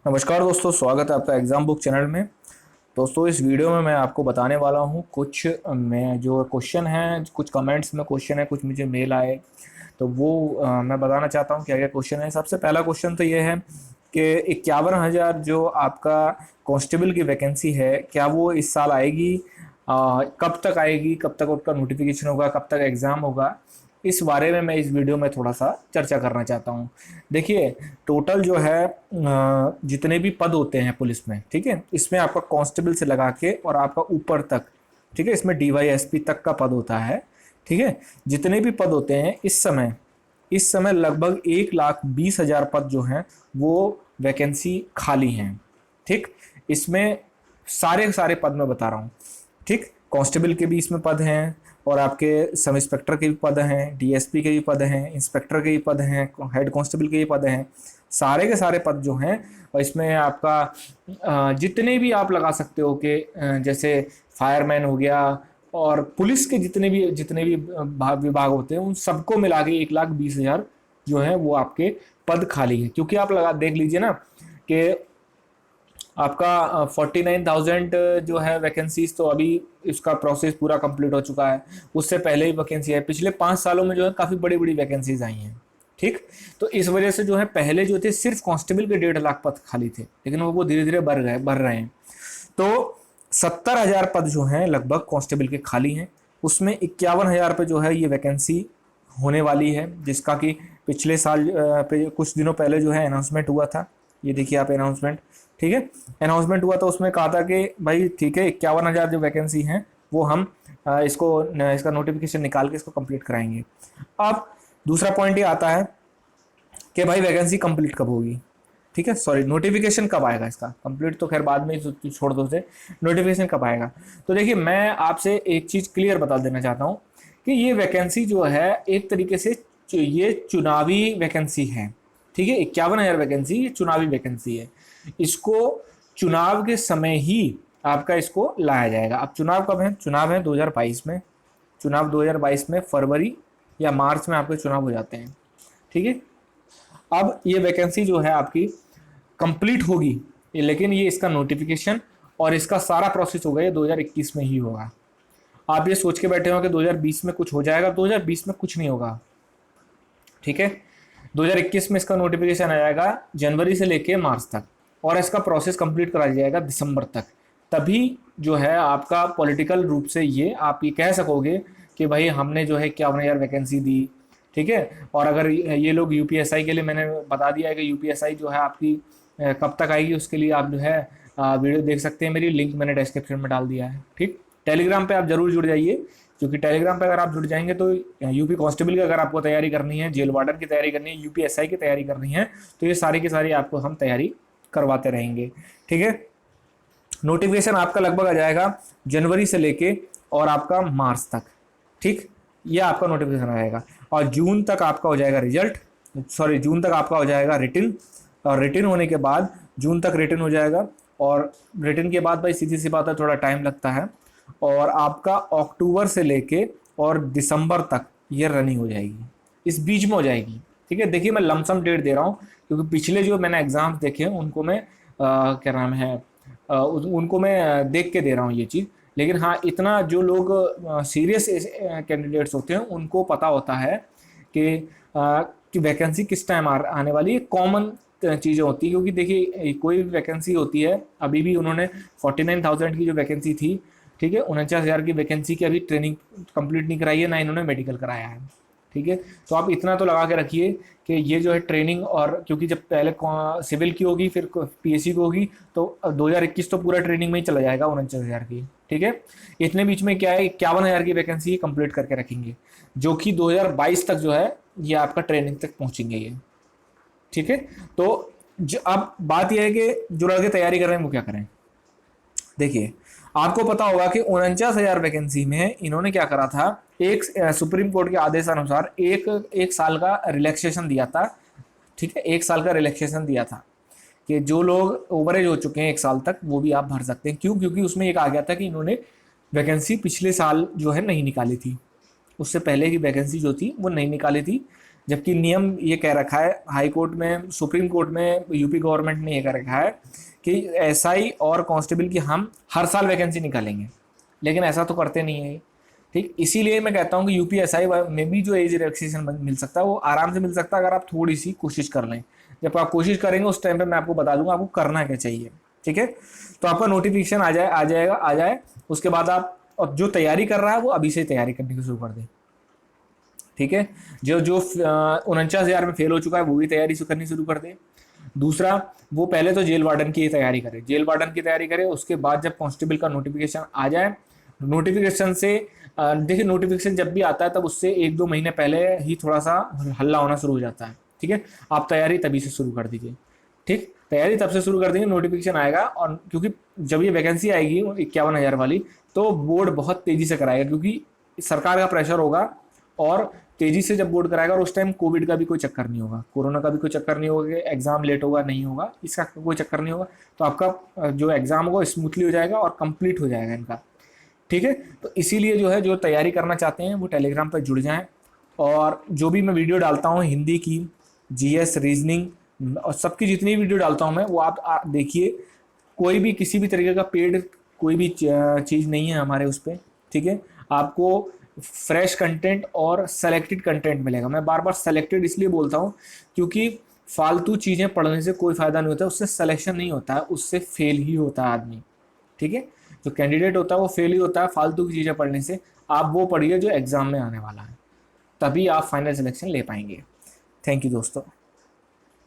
नमस्कार दोस्तों, स्वागत है आपका एग्ज़ाम बुक चैनल में। दोस्तों, इस वीडियो में मैं आपको बताने वाला हूँ कुछ मैं जो क्वेश्चन हैं, कुछ कमेंट्स में क्वेश्चन है, कुछ मुझे मेल आए तो वो मैं बताना चाहता हूँ क्या क्या क्वेश्चन है। सबसे पहला क्वेश्चन तो ये है कि 51,000 जो आपका कांस्टेबल की वैकेंसी है, क्या वो इस साल आएगी? कब तक आएगी, कब तक उसका नोटिफिकेशन होगा, कब तक एग्ज़ाम होगा? इस बारे में मैं इस वीडियो में थोड़ा सा चर्चा करना चाहता हूँ। देखिए, टोटल जो है जितने भी पद होते हैं पुलिस में, ठीक है, इसमें आपका कांस्टेबल से लगा के और आपका ऊपर तक, ठीक है, इसमें डीवाईएसपी तक का पद होता है। ठीक है, जितने भी पद होते हैं इस समय लगभग 1,20,000 पद जो हैं वो वैकेंसी खाली हैं। ठीक, इसमें सारे सारे पद मैं बता रहा हूँ। ठीक, कांस्टेबल के भी इसमें पद हैं और आपके सब इंस्पेक्टर के भी पद हैं, डीएसपी के भी पद हैं, इंस्पेक्टर के भी पद हैं, हेड कांस्टेबल के भी पद हैं। सारे के सारे पद जो हैं, और इसमें आपका जितने भी आप लगा सकते हो कि जैसे फायरमैन हो गया और पुलिस के जितने भी विभाग होते हैं, उन सबको मिला के 1,20,000 जो है वो आपके पद खाली है। क्योंकि आप लगा देख लीजिए ना कि आपका 49,000 जो है वैकेंसीज, तो अभी इसका प्रोसेस पूरा कंप्लीट हो चुका है। उससे पहले ही वैकेंसी है, पिछले 5 सालों में जो है काफ़ी बड़ी बड़ी वैकेंसीज आई हैं। ठीक, तो इस वजह से जो है पहले जो थे सिर्फ कांस्टेबल के 1.5 लाख पद खाली थे, लेकिन वो धीरे धीरे बढ़ रहे हैं। तो 70,000 पद जो हैं लगभग कांस्टेबल के खाली हैं। उसमें 51,000 पे जो है ये वैकेंसी होने वाली है, जिसका कि पिछले साल पे कुछ दिनों पहले जो है अनाउंसमेंट हुआ था। ये देखिए आप अनाउंसमेंट, ठीक है, अनाउंसमेंट हुआ तो उसमें कहा था कि भाई ठीक है, 51,000 जो वैकेंसी हैं वो हम इसका नोटिफिकेशन निकाल के इसको कंप्लीट कराएंगे। अब दूसरा पॉइंट ये आता है कि भाई वैकेंसी कंप्लीट कब होगी? ठीक है, सॉरी, नोटिफिकेशन कब आएगा इसका? कंप्लीट तो खैर बाद में ही छोड़ दो उसे, नोटिफिकेशन कब आएगा? तो देखिए, मैं आपसे एक चीज़ क्लियर बता देना चाहता हूँ कि ये वैकेंसी जो है एक तरीके से ये चुनावी वैकेंसी है। ठीक है, 51,000 वैकेंसी ये चुनावी वैकेंसी है। इसको चुनाव के समय ही आपका इसको लाया जाएगा। अब चुनाव कब है? चुनाव है 2022 में। चुनाव 2022 में फरवरी या मार्च में आपके चुनाव हो जाते हैं। ठीक है, अब ये वैकेंसी जो है आपकी कंप्लीट होगी, लेकिन ये इसका नोटिफिकेशन और इसका सारा प्रोसेस होगा ये 2021 में ही होगा। आप ये सोच के बैठे हो कि 2020 में कुछ हो जाएगा, 2020 में कुछ नहीं होगा। ठीक है, 2021 में इसका नोटिफिकेशन आ जाएगा जनवरी से लेके मार्च तक, और इसका प्रोसेस कंप्लीट करा जाएगा दिसंबर तक। तभी जो है आपका पॉलिटिकल रूप से ये आप ये कह सकोगे कि भाई हमने जो है 51,000 वैकेंसी दी। ठीक है, और अगर ये लोग यूपीएसआई के लिए, मैंने बता दिया है कि यूपीएसआई जो है आपकी कब तक आएगी, उसके लिए आप जो है वीडियो देख सकते हैं, मेरी लिंक मैंने डिस्क्रिप्शन में डाल दिया है। ठीक, टेलीग्राम पे आप जरूर जुड़ जाइए, क्योंकि टेलीग्राम पे अगर आप जुड़ जाएंगे तो यूपी कांस्टेबल की अगर आपको तैयारी करनी है, जेल वार्डन की तैयारी करनी है, यूपीएसआई की तैयारी करनी है, तो ये सारी की सारी आपको हम तैयारी करवाते रहेंगे। ठीक है, नोटिफिकेशन आपका लगभग आ जाएगा जनवरी से लेके और आपका मार्च तक। ठीक, ये आपका नोटिफिकेशन आएगा, और जून तक आपका हो जाएगा रिजल्ट, सॉरी, जून तक आपका हो जाएगा रिटन, और रिटन होने के बाद जून तक रिटन हो जाएगा, और रिटन के बाद भाई सीधी सी बात है थोड़ा टाइम लगता है, और आपका अक्टूबर से लेके और दिसंबर तक ये रनिंग हो जाएगी, इस बीच में हो जाएगी। ठीक है, देखिए मैं लमसम डेट दे रहा हूँ, क्योंकि पिछले जो मैंने एग्जाम्स देखे हैं उनको मैं क्या नाम है उनको मैं देख के दे रहा हूँ ये चीज़। लेकिन हाँ, इतना जो लोग सीरियस कैंडिडेट्स होते हैं उनको पता होता है कि कि वैकेंसी किस टाइम आने वाली है। कॉमन चीज़ें होती है, क्योंकि देखिए कोई भी वैकेंसी होती है, अभी भी उन्होंने 49,000 की जो वैकेंसी थी, ठीक है, 49,000 की वैकेंसी की अभी ट्रेनिंग कंप्लीट नहीं कराई है, ना इन्होंने मेडिकल कराया है। ठीक है, तो आप इतना तो लगा के रखिए कि ये जो है ट्रेनिंग, और क्योंकि जब पहले सिविल की होगी फिर पीएससी की होगी, तो 2021 तो पूरा ट्रेनिंग में ही चला जाएगा 49,000 की। ठीक है, इतने बीच में क्या है, 51,000 की वैकेंसी कंप्लीट करके रखेंगे, जो कि 2022 तक जो है ये आपका ट्रेनिंग तक पहुंचेंगे ये। ठीक है, तो अब बात यह है कि जो लड़के तैयारी कर रहे हैं वो क्या करें। देखिए, आपको पता होगा कि 49,000 वैकेंसी में इन्होंने क्या करा था, एक सुप्रीम कोर्ट के आदेशानुसार एक साल का रिलैक्सेशन दिया था। ठीक है, एक साल का रिलैक्सेशन दिया था कि जो लोग ओवरेज हो चुके हैं 1 साल तक वो भी आप भर सकते हैं। क्यों? क्योंकि उसमें एक आ गया था कि इन्होंने वैकेंसी पिछले साल जो है नहीं निकाली थी, उससे पहले की वैकेंसी जो थी वो नहीं निकाली थी, जबकि नियम ये कह रखा है हाई कोर्ट में, सुप्रीम कोर्ट में यूपी गवर्नमेंट ने ये कह रखा है कि एसआई और कांस्टेबल की हम हर साल वैकेंसी निकालेंगे, लेकिन ऐसा तो करते नहीं है। ठीक, इसीलिए मैं कहता हूँ कि यूपीएसआई में भी जो एज रिलैक्सेशन मिल सकता है वो आराम से मिल सकता है, अगर आप थोड़ी सी कोशिश कर लें। जब आप कोशिश करेंगे उस टाइम पे मैं आपको बता दूंगा आपको करना क्या चाहिए। ठीक है, तो आपका नोटिफिकेशन आ जाए, उसके बाद आप और जो तैयारी कर रहा है वो अभी से तैयारी करने की शुरू कर दें। ठीक है, जो जो 49,000 में फेल हो चुका है वो भी तैयारी करनी शुरू कर दे। दूसरा, वो पहले तो जेल वार्डन की तैयारी करे, जेल वार्डन की तैयारी करे, उसके बाद जब कांस्टेबल का नोटिफिकेशन आ जाए, नोटिफिकेशन से देखिए नोटिफिकेशन जब भी आता है तब उससे 1-2 महीने पहले ही थोड़ा सा हल्ला होना शुरू हो जाता है। ठीक है, आप तैयारी तभी से शुरू कर दीजिए। ठीक, तैयारी तब से शुरू कर देंगे, नोटिफिकेशन आएगा, और क्योंकि जब ये वैकेंसी आएगी 51,000 वाली, तो बोर्ड बहुत तेजी से कराएगा, क्योंकि सरकार का प्रेशर होगा, और तेजी से जब बोर्ड कराएगा, और उस टाइम कोविड का भी कोई चक्कर नहीं होगा, कोरोना का भी कोई चक्कर नहीं होगा कि एग्जाम लेट होगा, नहीं होगा, इसका कोई चक्कर नहीं होगा। तो आपका जो एग्जाम होगा स्मूथली हो जाएगा और कंप्लीट हो जाएगा इनका। ठीक है, तो इसीलिए जो है, जो तैयारी करना चाहते हैं वो टेलीग्राम पर जुड़ जाएं, और जो भी मैं वीडियो डालता हूँ हिंदी की, जीएस, रीजनिंग और सबकी जितनी वीडियो डालता हूँ मैं, वो आप देखिए। कोई भी किसी भी तरीके का पेड कोई भी चीज़ नहीं है हमारे उस पर। ठीक है, आपको फ्रेश कंटेंट और सेलेक्टेड कंटेंट मिलेगा। मैं बार बार सेलेक्टेड इसलिए बोलता हूँ क्योंकि फालतू चीज़ें पढ़ने से कोई फ़ायदा नहीं होता, उससे सिलेक्शन नहीं होता है, उससे फेल ही होता है आदमी। ठीक है, जो कैंडिडेट होता है वो फेल ही होता है फालतू की चीज़ें पढ़ने से। आप वो पढ़िए जो एग्ज़ाम में आने वाला है, तभी आप फाइनल सिलेक्शन ले पाएंगे। थैंक यू दोस्तों।